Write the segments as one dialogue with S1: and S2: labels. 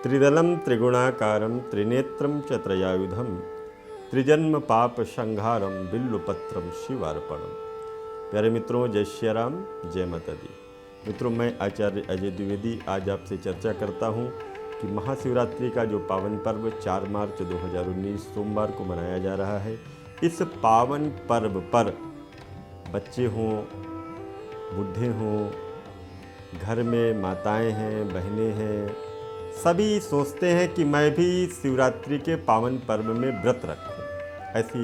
S1: त्रिदलं त्रिगुणाकारं त्रिनेत्रं च त्रयायुधं त्रिजन्म पाप संहारम बिल्वपत्रम शिवार्पणम। प्यारे मित्रों, जय श्री राम, जय माता दी। मित्रों, मैं आचार्य अजय द्विवेदी आज आपसे चर्चा करता हूं कि महाशिवरात्रि का जो पावन पर्व 4 मार्च 2019 सोमवार को मनाया जा रहा है। इस पावन पर्व पर बच्चे हों, बूढ़े हों, घर में माताएं हैं, बहनें हैं, सभी सोचते हैं कि मैं भी शिवरात्रि के पावन पर्व में व्रत रखूं। ऐसी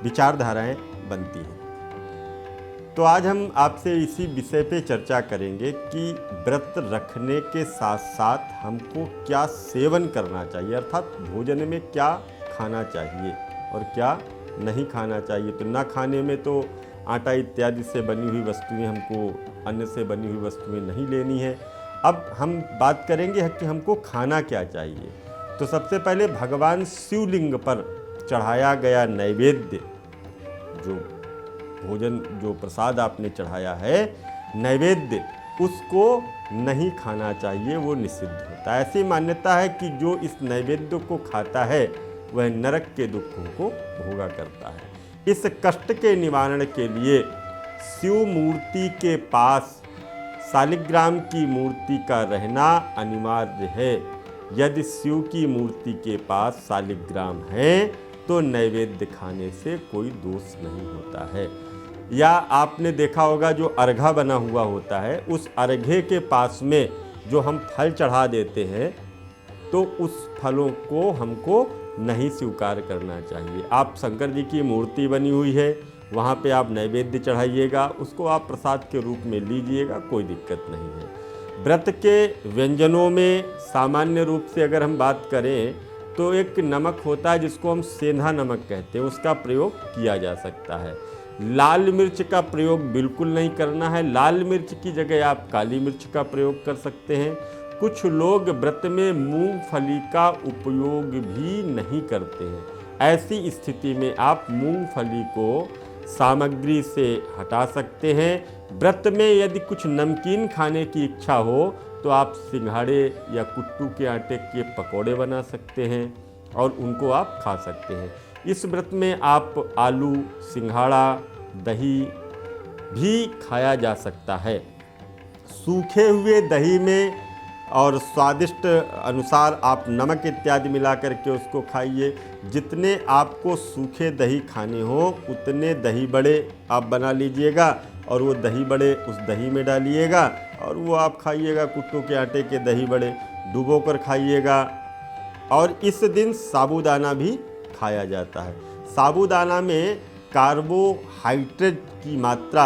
S1: विचारधाराएं बनती हैं। तो आज हम आपसे इसी विषय पे चर्चा करेंगे कि व्रत रखने के साथ साथ हमको क्या सेवन करना चाहिए, अर्थात भोजन में क्या खाना चाहिए और क्या नहीं खाना चाहिए। तो ना खाने में तो आटा इत्यादि से बनी हुई वस्तुएं, हमको अन्न से बनी हुई वस्तुएं नहीं लेनी है। अब हम बात करेंगे कि हमको खाना क्या चाहिए। तो सबसे पहले भगवान शिवलिंग पर चढ़ाया गया नैवेद्य, जो भोजन, जो प्रसाद आपने चढ़ाया है, नैवेद्य, उसको नहीं खाना चाहिए, वो निषिद्ध होता है। ऐसी मान्यता है कि जो इस नैवेद्य को खाता है वह नरक के दुखों को भोगा करता है। इस कष्ट के निवारण के लिए शिव मूर्ति के पास शालिग्राम की मूर्ति का रहना अनिवार्य है। यदि शिव की मूर्ति के पास शालिग्राम है तो नैवेद्य खाने से कोई दोष नहीं होता है। या आपने देखा होगा जो अर्घा बना हुआ होता है, उस अर्घे के पास में जो हम फल चढ़ा देते हैं तो उस फलों को हमको नहीं स्वीकार करना चाहिए। आप शंकर जी की मूर्ति बनी हुई है, वहाँ पे आप नैवेद्य चढ़ाइएगा, उसको आप प्रसाद के रूप में लीजिएगा, कोई दिक्कत नहीं है। व्रत के व्यंजनों में सामान्य रूप से अगर हम बात करें तो एक नमक होता है जिसको हम सेंधा नमक कहते हैं, उसका प्रयोग किया जा सकता है। लाल मिर्च का प्रयोग बिल्कुल नहीं करना है। लाल मिर्च की जगह आप काली मिर्च का प्रयोग कर सकते हैं। कुछ लोग व्रत में मूंगफली का उपयोग भी नहीं करते हैं। ऐसी स्थिति में आप मूंगफली को सामग्री से हटा सकते हैं। व्रत में यदि कुछ नमकीन खाने की इच्छा हो तो आप सिंघाड़े या कुट्टू के आटे के पकौड़े बना सकते हैं और उनको आप खा सकते हैं। इस व्रत में आप आलू, सिंघाड़ा, दही भी खाया जा सकता है। सूखे हुए दही में और स्वादिष्ट अनुसार आप नमक इत्यादि मिला करके उसको खाइए। जितने आपको सूखे दही खाने हो उतने दही बड़े आप बना लीजिएगा और वो दही बड़े उस दही में डालिएगा और वो आप खाइएगा। कुट्टू के आटे के दही बड़े डुबो कर खाइएगा। और इस दिन साबूदाना भी खाया जाता है। साबूदाना में कार्बोहाइड्रेट की मात्रा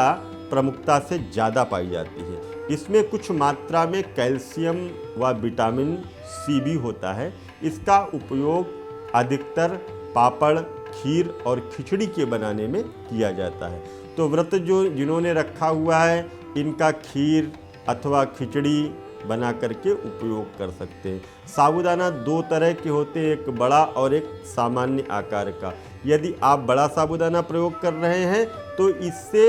S1: प्रमुखता से ज़्यादा पाई जाती है। इसमें कुछ मात्रा में कैल्शियम व विटामिन सी भी होता है। इसका उपयोग अधिकतर पापड़, खीर और खिचड़ी के बनाने में किया जाता है। तो व्रत जिन्होंने रखा हुआ है, इनका खीर अथवा खिचड़ी बना करके उपयोग कर सकते हैं। साबूदाना 2 तरह के होते हैं, एक बड़ा और एक सामान्य आकार का। यदि आप बड़ा साबूदाना प्रयोग कर रहे हैं तो इससे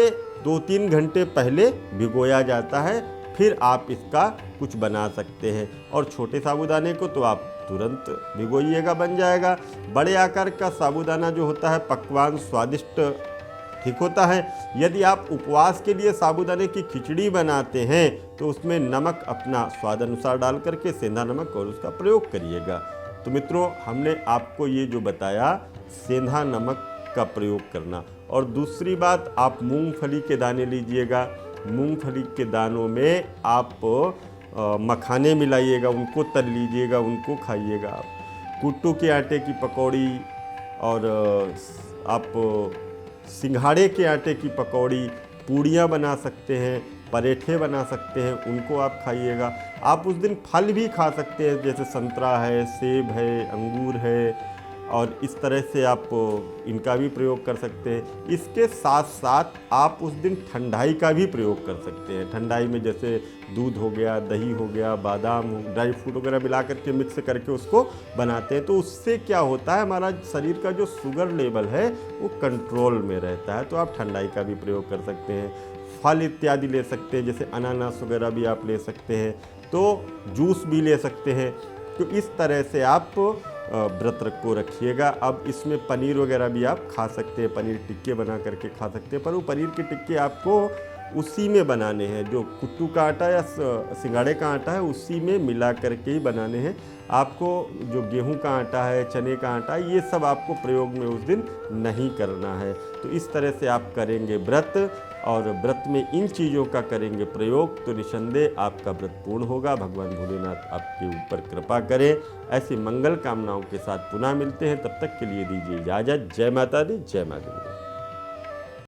S1: 2-3 घंटे पहले भिगोया जाता है, फिर आप इसका कुछ बना सकते हैं। और छोटे साबूदाने को तो आप तुरंत भिगोइएगा, बन जाएगा। बड़े आकार का साबूदाना जो होता है पकवान स्वादिष्ट ठीक होता है। यदि आप उपवास के लिए साबूदाने की खिचड़ी बनाते हैं तो उसमें नमक अपना स्वाद अनुसार डाल करके सेंधा नमक और उसका प्रयोग करिएगा। तो मित्रों, हमने आपको ये जो बताया सेंधा नमक का प्रयोग करना। और दूसरी बात, आप मूंगफली के दाने लीजिएगा। मूंगफली के दानों में आप मखाने मिलाइएगा, उनको तल लीजिएगा, उनको खाइएगा। आप कुट्टू के आटे की पकौड़ी और आप सिंघाड़े के आटे की पकौड़ी, पूड़ियाँ बना सकते हैं, पराठे बना सकते हैं, उनको आप खाइएगा। आप उस दिन फल भी खा सकते हैं, जैसे संतरा है, सेब है, अंगूर है, और इस तरह से आप इनका भी प्रयोग कर सकते हैं। इसके साथ साथ आप उस दिन ठंडाई का भी प्रयोग कर सकते हैं। ठंडाई में जैसे दूध हो गया, दही हो गया, बादाम, ड्राई फ्रूट वगैरह मिला करके मिक्स करके उसको बनाते हैं। तो उससे क्या होता है, हमारा शरीर का जो शुगर लेवल है वो कंट्रोल में रहता है। तो आप ठंडाई का भी प्रयोग कर सकते हैं। फल इत्यादि ले सकते हैं, जैसे अनानास वगैरह भी आप ले सकते हैं। तो जूस भी ले सकते हैं। तो इस तरह से आप व्रत को रखिएगा। अब इसमें पनीर वगैरह भी आप खा सकते हैं, पनीर टिक्के बना करके खा सकते हैं, पर वो पनीर के टिक्के आपको उसी में बनाने हैं, जो कुट्टू का आटा या सिंगाड़े का आटा है उसी में मिला करके ही बनाने हैं। आपको जो गेहूं का आटा है, चने का आटा है, ये सब आपको प्रयोग में उस दिन नहीं करना है। तो इस तरह से आप करेंगे व्रत, और व्रत में इन चीज़ों का करेंगे प्रयोग, तो निसंदेह आपका व्रत पूर्ण होगा। भगवान भोलेनाथ आपके ऊपर कृपा करें। ऐसी मंगल कामनाओं के साथ पुनः मिलते हैं, तब तक के लिए दीजिए इजाज़त। जय माता दी, जय माता दी।